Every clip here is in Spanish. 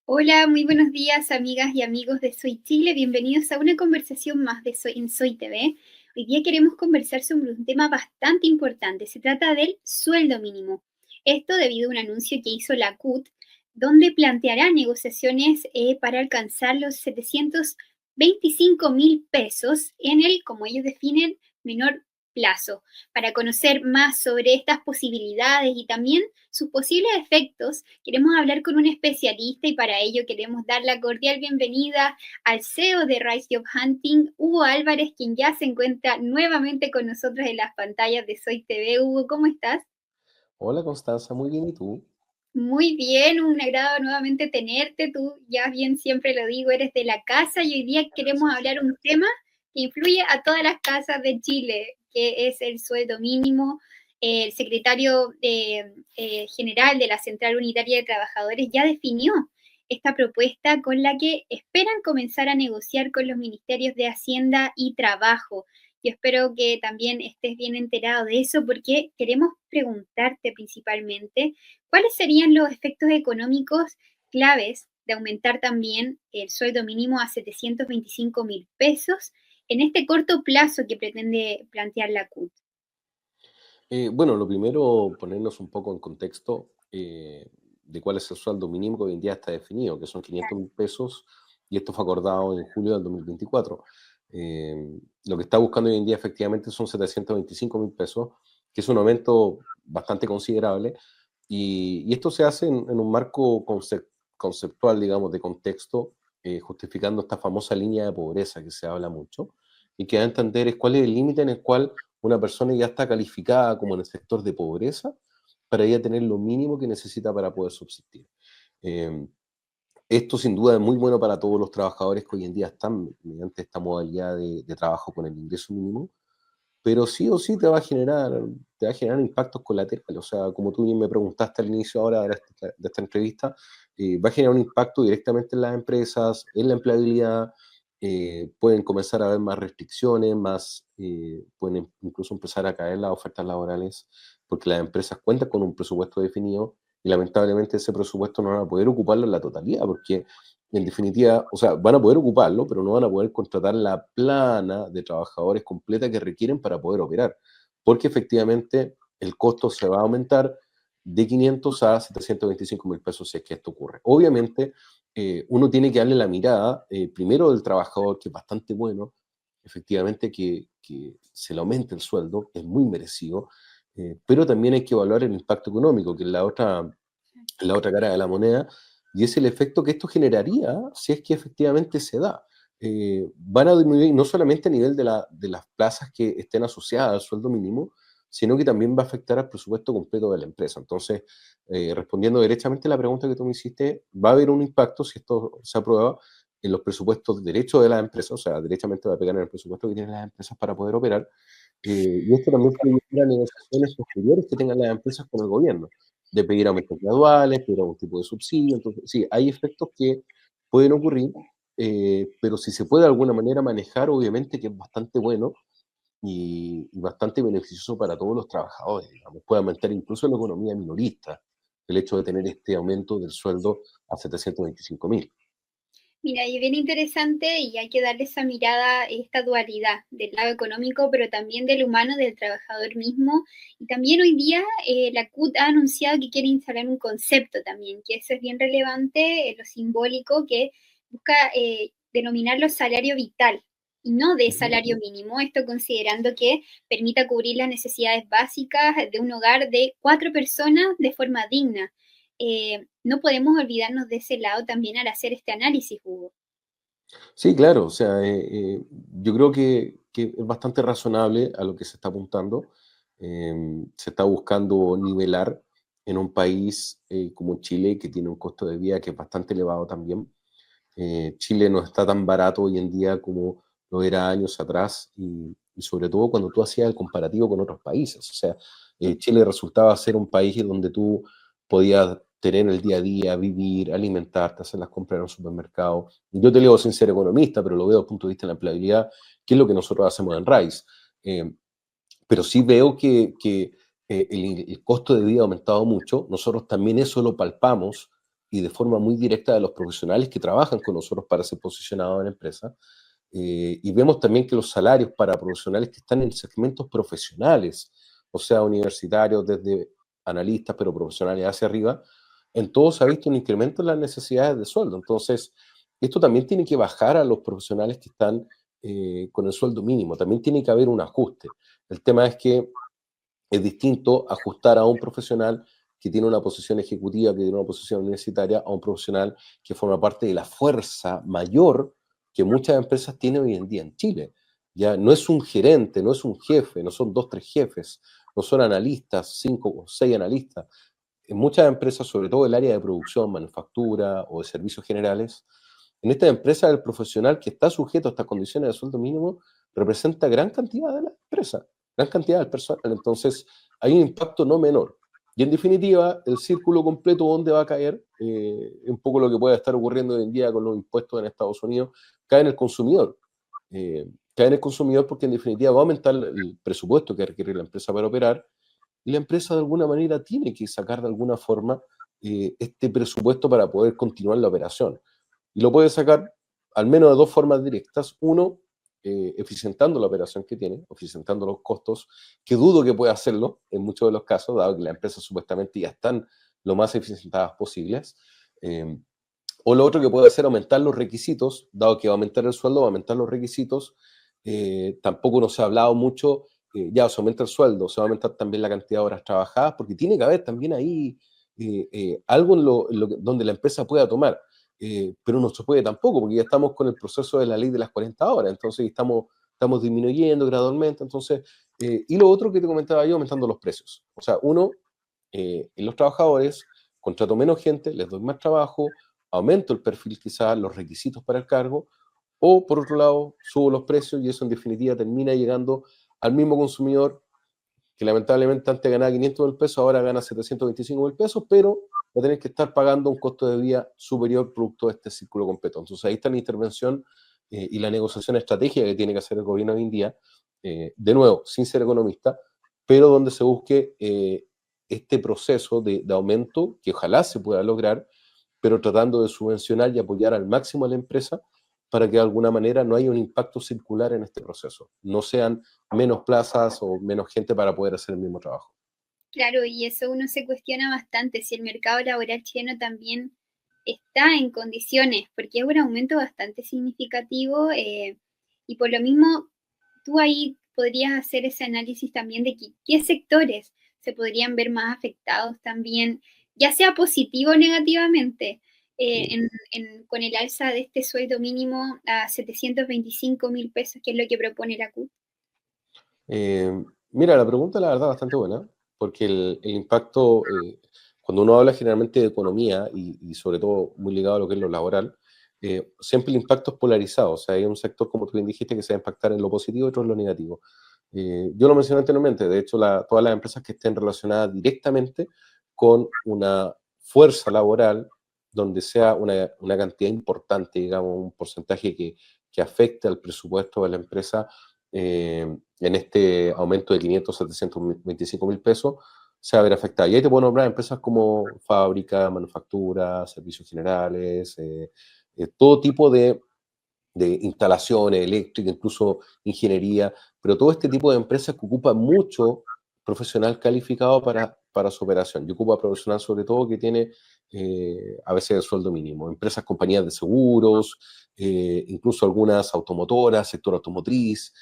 Hola, muy buenos días, amigas y amigos de Soy Chile. Bienvenidos a una conversación más de Soy TV. Hoy día queremos conversar sobre un tema bastante importante. Se trata del sueldo mínimo. Esto debido a un anuncio que hizo la CUT, donde planteará negociaciones para alcanzar los 725.000 pesos en el, como ellos definen, menor plazo. Para conocer más sobre estas posibilidades y también sus posibles efectos, queremos hablar con un especialista y para ello queremos dar la cordial bienvenida al CEO de Rise Job Hunting, Hugo Álvarez, quien ya se encuentra nuevamente con nosotros en las pantallas de Soy TV. Hugo, ¿cómo estás? Hola Constanza, muy bien, ¿y tú? Muy bien, un agrado nuevamente tenerte. Tú ya bien siempre lo digo, eres de la casa y hoy día queremos Gracias. hablar un tema que influye a todas las casas de Chile, que es el sueldo mínimo. El secretario general de la Central Unitaria de Trabajadores ya definió esta propuesta con la que esperan comenzar a negociar con los ministerios de Hacienda y Trabajo. Yo espero que también estés bien enterado de eso porque queremos preguntarte principalmente, ¿cuáles serían los efectos económicos claves de aumentar también el sueldo mínimo a 725.000 pesos en este corto plazo que pretende plantear la CUT? Bueno, lo primero, ponernos un poco en contexto de cuál es el sueldo mínimo que hoy en día está definido, que son 500.000 pesos, y esto fue acordado en julio del 2024. Lo que está buscando hoy en día efectivamente son 725.000 pesos, que es un aumento bastante considerable, y esto se hace en un marco conceptual, digamos, de contexto, justificando esta famosa línea de pobreza que se habla mucho, y que da a entender es cuál es el límite en el cual una persona ya está calificada como en el sector de pobreza para ya tener lo mínimo que necesita para poder subsistir. Eh, Esto sin duda es muy bueno para todos los trabajadores que hoy en día están mediante esta modalidad de trabajo con el ingreso mínimo, pero sí o sí te va a generar impactos colaterales. O sea, como tú bien me preguntaste al inicio ahora de esta entrevista, va a generar un impacto directamente en las empresas, en la empleabilidad. Pueden comenzar a haber más restricciones, pueden incluso empezar a caer las ofertas laborales, porque las empresas cuentan con un presupuesto definido y lamentablemente ese presupuesto no van a poder ocuparlo en la totalidad, porque en definitiva, o sea, van a poder ocuparlo, pero no van a poder contratar la plana de trabajadores completa que requieren para poder operar, porque efectivamente el costo se va a aumentar de 500 a 725.000 pesos si es que esto ocurre. Obviamente, uno tiene que darle la mirada, primero del trabajador, que es bastante bueno, efectivamente que se le aumente el sueldo, es muy merecido, pero también hay que evaluar el impacto económico, que es la otra cara de la moneda, y es el efecto que esto generaría si es que efectivamente se da. Van a disminuir no solamente a nivel de las plazas que estén asociadas al sueldo mínimo, sino que también va a afectar al presupuesto completo de la empresa. Entonces, respondiendo directamente a la pregunta que tú me hiciste, va a haber un impacto si esto se aprueba en los presupuestos derechos de las empresas, o sea, derechamente va a pegar en el presupuesto que tienen las empresas para poder operar, y esto también puede llevar a negociaciones posteriores que tengan las empresas con el gobierno, de pedir aumentos graduales, pedir algún tipo de subsidio. Entonces, sí, hay efectos que pueden ocurrir, pero si se puede de alguna manera manejar, obviamente que es bastante bueno y bastante beneficioso para todos los trabajadores, digamos. Puede aumentar incluso la economía minorista el hecho de tener este aumento del sueldo a 725.000. Mira, y es bien interesante y hay que darle esa mirada, esta dualidad del lado económico, pero también del humano, del trabajador mismo. Y también hoy día la CUT ha anunciado que quiere instalar un concepto también, que eso es bien relevante, lo simbólico, que busca denominarlo salario vital y no de Ujú. salario mínimo, esto considerando que permita cubrir las necesidades básicas de un hogar de 4 personas de forma digna. No podemos olvidarnos de ese lado también al hacer este análisis, Hugo. Sí, claro, o sea, yo creo que es bastante razonable a lo que se está apuntando. Se está buscando nivelar en un país como Chile, que tiene un costo de vida que es bastante elevado también. Chile no está tan barato hoy en día como lo era años atrás, y sobre todo cuando tú hacías el comparativo con otros países. O sea, Chile resultaba ser un país en donde tú podías tener el día a día, vivir, alimentarte, hacer las compras en un supermercado. Yo te digo sin ser economista, pero lo veo desde el punto de vista de la empleabilidad, que es lo que nosotros hacemos en RISE. Eh, pero sí veo que el costo de vida ha aumentado mucho. Nosotros también eso lo palpamos y de forma muy directa de los profesionales que trabajan con nosotros para ser posicionados en la empresa. Y vemos también que los salarios para profesionales que están en segmentos profesionales, o sea, universitarios, desde analistas, pero profesionales hacia arriba, en todos se ha visto un incremento en las necesidades de sueldo. Entonces, esto también tiene que bajar a los profesionales que están con el sueldo mínimo. También tiene que haber un ajuste. El tema es que es distinto ajustar a un profesional que tiene una posición ejecutiva, que tiene una posición universitaria, a un profesional que forma parte de la fuerza mayor que muchas empresas tienen hoy en día en Chile. Ya no es un gerente, no es un jefe, no son dos, tres jefes, no son analistas, cinco o seis analistas. En muchas empresas, sobre todo el área de producción, manufactura o de servicios generales, en estas empresas el profesional que está sujeto a estas condiciones de sueldo mínimo representa gran cantidad de la empresa, gran cantidad del personal. Entonces, hay un impacto no menor. Y en definitiva, el círculo completo donde va a caer, un poco lo que puede estar ocurriendo hoy en día con los impuestos en Estados Unidos, cae en el consumidor. Cae en el consumidor porque en definitiva va a aumentar el presupuesto que requiere la empresa para operar, y la empresa de alguna manera tiene que sacar de alguna forma este presupuesto para poder continuar la operación. Y lo puede sacar al menos de dos formas directas. Uno, eficientando la operación que tiene, eficientando los costos, que dudo que pueda hacerlo en muchos de los casos, dado que las empresas supuestamente ya están lo más eficientadas posibles. O lo otro que puede hacer, aumentar los requisitos, dado que va a aumentar el sueldo, va a aumentar los requisitos. Tampoco nos ha hablado mucho, ya se aumenta el sueldo, se va a aumentar también la cantidad de horas trabajadas, porque tiene que haber también ahí algo donde la empresa pueda tomar. Pero no se puede tampoco, porque ya estamos con el proceso de la ley de las 40 horas, entonces estamos disminuyendo gradualmente. Entonces, y lo otro que te comentaba yo, aumentando los precios. O sea, uno, en los trabajadores, contrato menos gente, les doy más trabajo, aumento el perfil quizás, los requisitos para el cargo, o por otro lado, subo los precios y eso en definitiva termina llegando al mismo consumidor que lamentablemente antes ganaba 500 mil pesos, ahora gana 725 mil pesos, pero va a tener que estar pagando un costo de vida superior producto de este círculo completo. Entonces ahí está la intervención y la negociación estratégica que tiene que hacer el gobierno hoy en día, de nuevo, sin ser economista, pero donde se busque este proceso de aumento que ojalá se pueda lograr, pero tratando de subvencionar y apoyar al máximo a la empresa para que de alguna manera no haya un impacto circular en este proceso. No sean menos plazas o menos gente para poder hacer el mismo trabajo. Claro, y eso uno se cuestiona bastante si el mercado laboral chileno también está en condiciones, porque es un aumento bastante significativo y por lo mismo tú ahí podrías hacer ese análisis también de qué sectores se podrían ver más afectados también, ya sea positivo o negativamente, con el alza de este sueldo mínimo a 725.000 pesos, que es lo que propone la CUT. Mira, la pregunta la verdad bastante buena, porque el impacto, cuando uno habla generalmente de economía y sobre todo muy ligado a lo que es lo laboral, siempre el impacto es polarizado, o sea, hay un sector, como tú bien dijiste, que se va a impactar en lo positivo y otro en lo negativo. Yo lo mencioné anteriormente, de hecho, todas las empresas que estén relacionadas directamente con una fuerza laboral donde sea una cantidad importante, digamos, un porcentaje que afecte al presupuesto de la empresa, en este aumento de 500, 725 mil pesos, se va a ver afectada. Y ahí te puedo nombrar empresas como fábrica, manufactura, servicios generales, todo tipo de instalaciones eléctricas, incluso ingeniería, pero todo este tipo de empresas que ocupan mucho profesional calificado para su operación. Y ocupa profesional sobre todo que tiene a veces el sueldo mínimo. Empresas, compañías de seguros, incluso algunas automotoras, sector automotriz,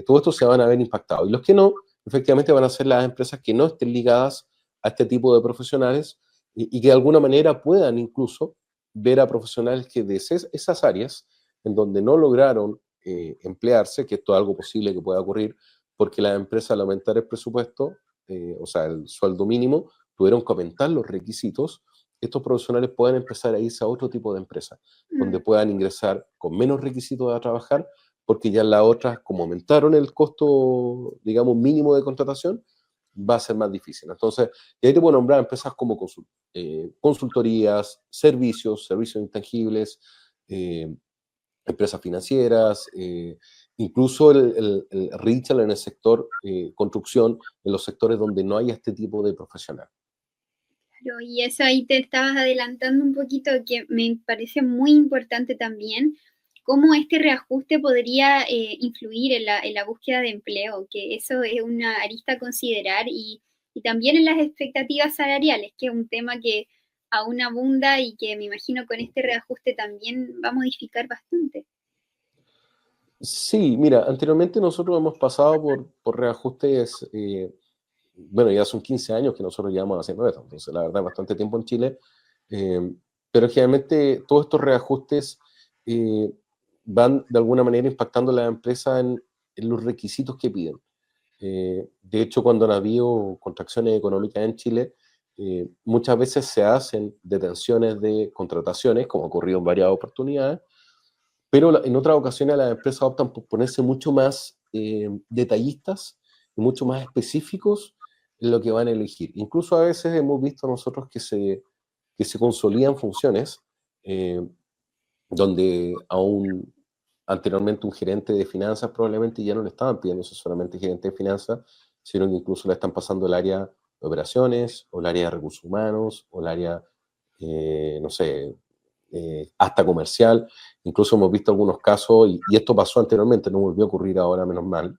todo esto se van a ver impactados. Y los que no, efectivamente van a ser las empresas que no estén ligadas a este tipo de profesionales y que de alguna manera puedan incluso ver a profesionales que de esas áreas en donde no lograron emplearse, que esto es algo posible que pueda ocurrir, porque las empresas al aumentar el presupuesto, o sea, el sueldo mínimo, tuvieron que aumentar los requisitos, estos profesionales pueden empezar a irse a otro tipo de empresa, donde Mm. puedan ingresar con menos requisitos a trabajar, porque ya las otras, como aumentaron el costo, digamos, mínimo de contratación, va a ser más difícil. Entonces, y ahí te puedo nombrar empresas como consultorías, servicios intangibles, empresas financieras, incluso el retail en el sector construcción, en los sectores donde no hay este tipo de profesional. Claro, y eso ahí te estabas adelantando un poquito, que me parece muy importante también, cómo este reajuste podría influir en la búsqueda de empleo, que eso es una arista a considerar y también en las expectativas salariales, que es un tema que aún abunda y que me imagino con este reajuste también va a modificar bastante. Sí, mira, anteriormente nosotros hemos pasado por reajustes, bueno, ya son 15 años que nosotros llevamos haciendo esto, entonces la verdad bastante tiempo en Chile, eh, pero generalmente todos estos reajustes eh, van de alguna manera impactando a la empresa en los requisitos que piden. De hecho, cuando han habido contracciones económicas en Chile, muchas veces se hacen detenciones de contrataciones, como ha ocurrido en varias oportunidades, pero en otras ocasiones las empresas optan por ponerse mucho más detallistas y mucho más específicos en lo que van a elegir. Incluso a veces hemos visto nosotros que se consolidan funciones eh, donde aún anteriormente un gerente de finanzas probablemente ya no le estaban pidiendo solamente gerente de finanzas, sino que incluso le están pasando el área de operaciones, o el área de recursos humanos, o el área, no sé, hasta comercial. Incluso hemos visto algunos casos, y esto pasó anteriormente, no volvió a ocurrir ahora, menos mal,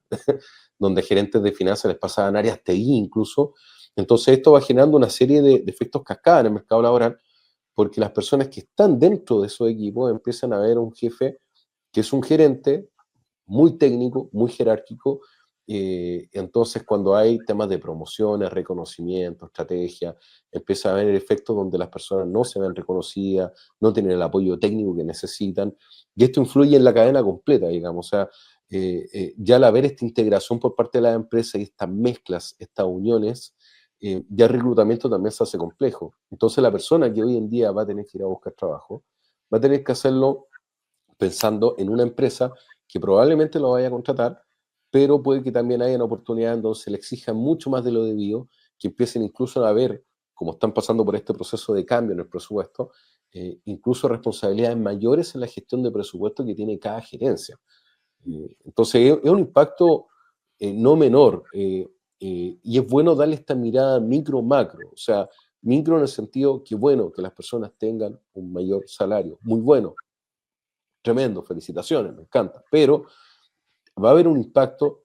donde gerentes de finanzas les pasaban áreas TI incluso. Entonces esto va generando una serie de efectos cascada en el mercado laboral, porque las personas que están dentro de esos equipos empiezan a ver un jefe que es un gerente muy técnico, muy jerárquico. Entonces, cuando hay temas de promociones, reconocimiento, estrategia, empieza a haber el efecto donde las personas no se ven reconocidas, no tienen el apoyo técnico que necesitan, y esto influye en la cadena completa, digamos. O sea, ya al haber esta integración por parte de la empresa y estas mezclas, estas uniones, ya el reclutamiento también se hace complejo. Entonces, la persona que hoy en día va a tener que ir a buscar trabajo, va a tener que hacerlo pensando en una empresa que probablemente lo vaya a contratar, pero puede que también haya una oportunidad en donde se le exija mucho más de lo debido, que empiecen incluso a ver, como están pasando por este proceso de cambio en el presupuesto, incluso responsabilidades mayores en la gestión de presupuesto que tiene cada gerencia. Entonces, es un impacto no menor, y es bueno darle esta mirada micro-macro, o sea, micro en el sentido que bueno que las personas tengan un mayor salario, muy bueno, tremendo, felicitaciones, me encanta, pero va a haber un impacto,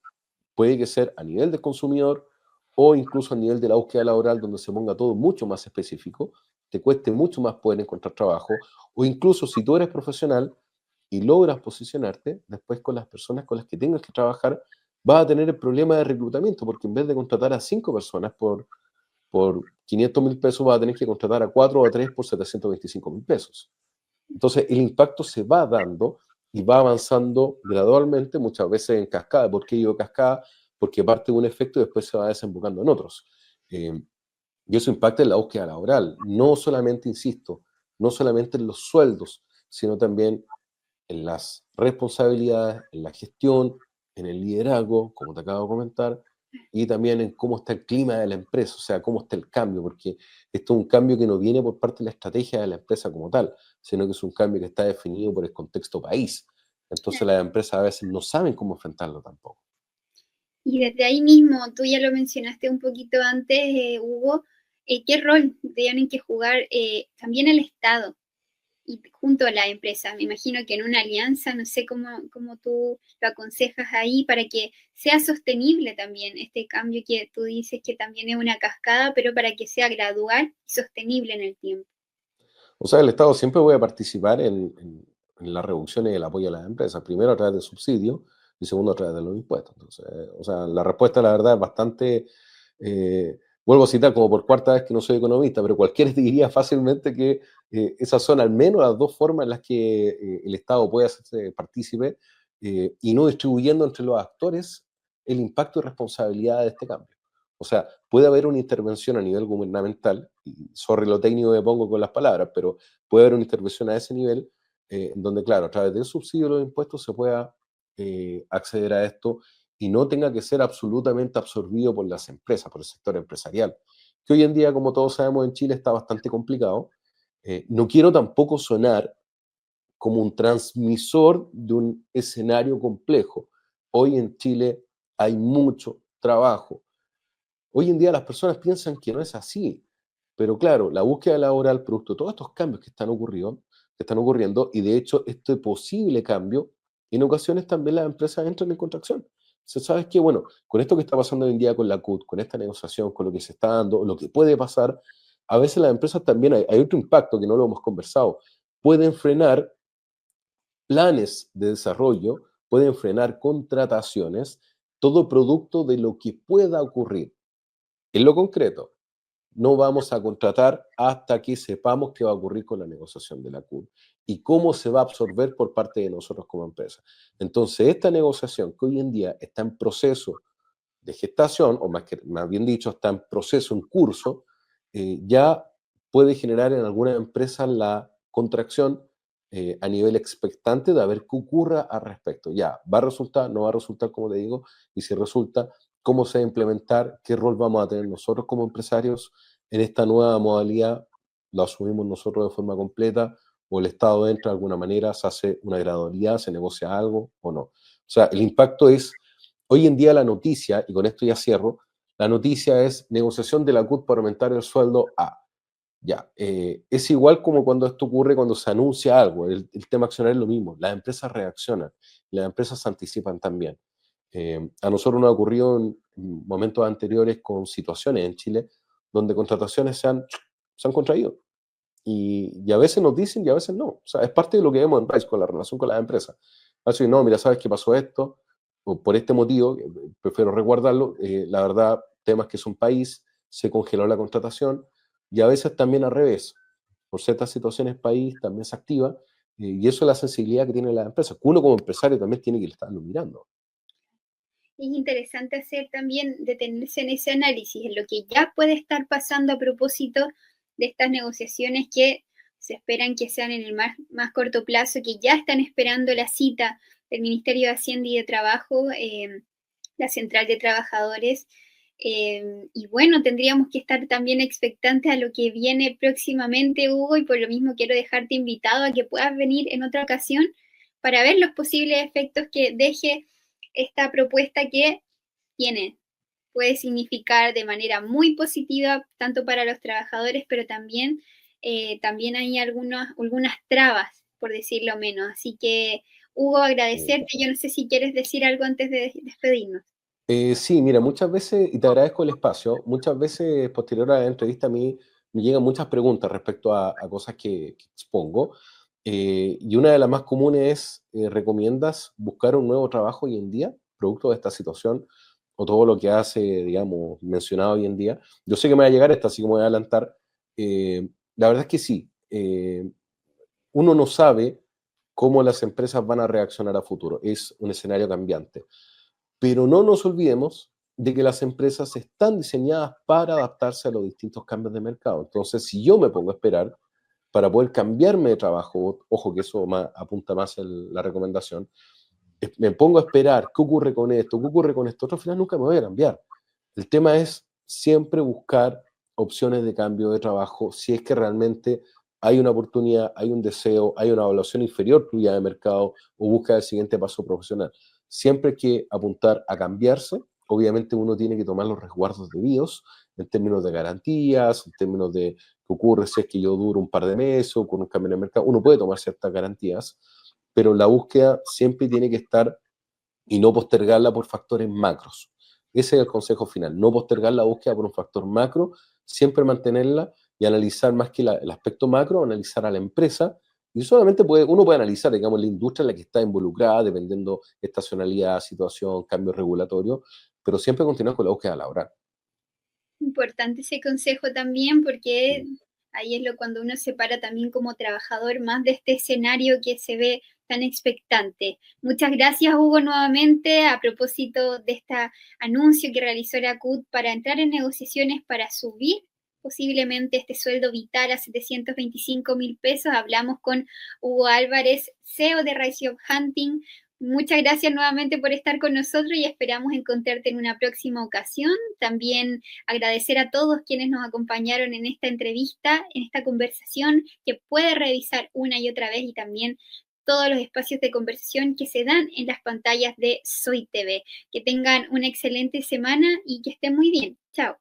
puede que sea a nivel del consumidor o incluso a nivel de la búsqueda laboral, donde se ponga todo mucho más específico, te cueste mucho más poder encontrar trabajo, o incluso si tú eres profesional y logras posicionarte, después con las personas con las que tengas que trabajar, vas a tener el problema de reclutamiento, porque en vez de contratar a 5 personas por 500.000 pesos, vas a tener que contratar a 4 o a 3 por 725.000 pesos. Entonces, el impacto se va dando y va avanzando gradualmente, muchas veces en cascada. ¿Por qué digo cascada? Porque parte de un efecto y después se va desembocando en otros. Eh, y eso impacta en la búsqueda laboral. No solamente, insisto, no solamente en los sueldos, sino también en las responsabilidades, en la gestión, en el liderazgo, como te acabo de comentar, y también en cómo está el clima de la empresa, o sea, cómo está el cambio, porque esto es un cambio que no viene por parte de la estrategia de la empresa como tal, sino que es un cambio que está definido por el contexto país. Entonces las empresas a veces no saben cómo enfrentarlo tampoco. Y desde ahí mismo, tú ya lo mencionaste un poquito antes, Hugo, ¿qué rol tienen que jugar también el Estado y junto a la empresa? Me imagino que en una alianza, no sé cómo tú lo aconsejas ahí para que sea sostenible también este cambio que tú dices que también es una cascada, pero para que sea gradual y sostenible en el tiempo. O sea, el Estado siempre puede participar en las reducciones y el apoyo a las empresas, primero a través de subsidios y segundo a través de los impuestos. Entonces, o sea, la respuesta, la verdad, es bastante, vuelvo a citar como por cuarta vez que no soy economista, pero cualquiera diría fácilmente que esas son al menos las dos formas en las que el Estado puede hacerse partícipe, y no distribuyendo entre los actores el impacto y responsabilidad de este cambio. O sea, puede haber una intervención a nivel gubernamental, y sorry lo técnico que pongo con las palabras, pero puede haber una intervención a ese nivel, en donde, claro, a través del subsidio de los impuestos se pueda acceder a esto y no tenga que ser absolutamente absorbido por las empresas, por el sector empresarial, que hoy en día, como todos sabemos, en Chile está bastante complicado. No quiero tampoco sonar como un transmisor de un escenario complejo. Hoy en Chile hay mucho trabajo. Hoy en día las personas piensan que no es así. Pero claro, la búsqueda laboral, producto de todos estos cambios que están ocurriendo, y de hecho este posible cambio, en ocasiones también las empresas entran en contracción. Se sabes que, bueno, con esto que está pasando hoy en día con la CUT, con esta negociación, con lo que se está dando, lo que puede pasar, a veces las empresas también, hay otro impacto que no lo hemos conversado, pueden frenar planes de desarrollo, pueden frenar contrataciones, todo producto de lo que pueda ocurrir. En lo concreto, no vamos a contratar hasta que sepamos qué va a ocurrir con la negociación de la CUT y cómo se va a absorber por parte de nosotros como empresa. Entonces, esta negociación que hoy en día está en proceso de gestación, o más bien dicho, está en proceso, en curso, ya puede generar en algunas empresas la contracción a nivel expectante de a ver qué ocurra al respecto. Ya, ¿va a resultar? ¿No va a resultar, como te digo? Y si resulta, ¿cómo se va a implementar? ¿Qué rol vamos a tener nosotros como empresarios en esta nueva modalidad? ¿Lo asumimos nosotros de forma completa? ¿O el Estado entra de alguna manera, se hace una gradualidad, se negocia algo o no? O sea, el impacto es, hoy en día la noticia, y con esto ya cierro, la noticia es negociación de la CUT para aumentar el sueldo a. Ya, es igual como cuando esto ocurre cuando se anuncia algo, el tema accionario es lo mismo, las empresas reaccionan, las empresas se anticipan también. A nosotros nos ha ocurrido en momentos anteriores con situaciones en Chile donde contrataciones se han contraído y a veces nos dicen y a veces no. O sea, es parte de lo que vemos en RISE con la relación con las empresas. Así, no, mira, ¿sabes qué pasó esto? O por este motivo, prefiero resguardarlo. La verdad, temas que es un país, se congeló la contratación y a veces también al revés. Por ciertas situaciones, país también se activa y eso es la sensibilidad que tienen las empresas. Que uno como empresario también tiene que estarlo mirando. Es interesante hacer también, detenerse en ese análisis, en lo que ya puede estar pasando a propósito de estas negociaciones que se esperan que sean en el más corto plazo, que ya están esperando la cita del Ministerio de Hacienda y de Trabajo, la Central de Trabajadores. Y bueno, tendríamos que estar también expectantes a lo que viene próximamente, Hugo, y por lo mismo quiero dejarte invitado a que puedas venir en otra ocasión para ver los posibles efectos que deje esta propuesta que tiene, puede significar de manera muy positiva tanto para los trabajadores, pero también, también hay algunas trabas, por decirlo menos. Así que, Hugo, agradecerte. Yo no sé si quieres decir algo antes de despedirnos. Sí, mira, muchas veces, y te agradezco el espacio, muchas veces posterior a la entrevista a mí me llegan muchas preguntas respecto a cosas que expongo. Y una de las más comunes es, ¿recomiendas buscar un nuevo trabajo hoy en día, producto de esta situación, o todo lo que hace, digamos, mencionado hoy en día? Yo sé que me va a llegar esta, así que me voy a adelantar. La verdad es que sí. Uno no sabe cómo las empresas van a reaccionar a futuro. Es un escenario cambiante. Pero no nos olvidemos de que las empresas están diseñadas para adaptarse a los distintos cambios de mercado. Entonces, si yo me pongo a esperar para poder cambiarme de trabajo, ojo que eso apunta más en la recomendación, me pongo a esperar qué ocurre con esto, qué ocurre con esto, otro al final nunca me voy a cambiar. El tema es siempre buscar opciones de cambio de trabajo si es que realmente hay una oportunidad, hay un deseo, hay una evaluación inferior tuya de mercado o busca el siguiente paso profesional. Siempre hay que apuntar a cambiarse. Obviamente uno tiene que tomar los resguardos debidos en términos de garantías, en términos de qué ocurre si es que yo duro un par de meses o con un cambio en el mercado. Uno puede tomar ciertas garantías, pero la búsqueda siempre tiene que estar y no postergarla por factores macros. Ese es el consejo final, no postergar la búsqueda por un factor macro, siempre mantenerla y analizar más que el aspecto macro, analizar a la empresa y solamente uno puede analizar, digamos, la industria en la que está involucrada, dependiendo estacionalidad, situación, cambio regulatorio, pero siempre continuar con la búsqueda laboral. Importante ese consejo también, porque ahí es cuando uno se para también como trabajador más de este escenario que se ve tan expectante. Muchas gracias, Hugo, nuevamente a propósito de este anuncio que realizó la CUT para entrar en negociaciones para subir posiblemente este sueldo vital a 725.000 pesos. Hablamos con Hugo Álvarez, CEO de Rise of Hunting. Muchas gracias nuevamente por estar con nosotros y esperamos encontrarte en una próxima ocasión. También agradecer a todos quienes nos acompañaron en esta entrevista, en esta conversación que puede revisar una y otra vez y también todos los espacios de conversación que se dan en las pantallas de Soy TV. Que tengan una excelente semana y que estén muy bien. Chao.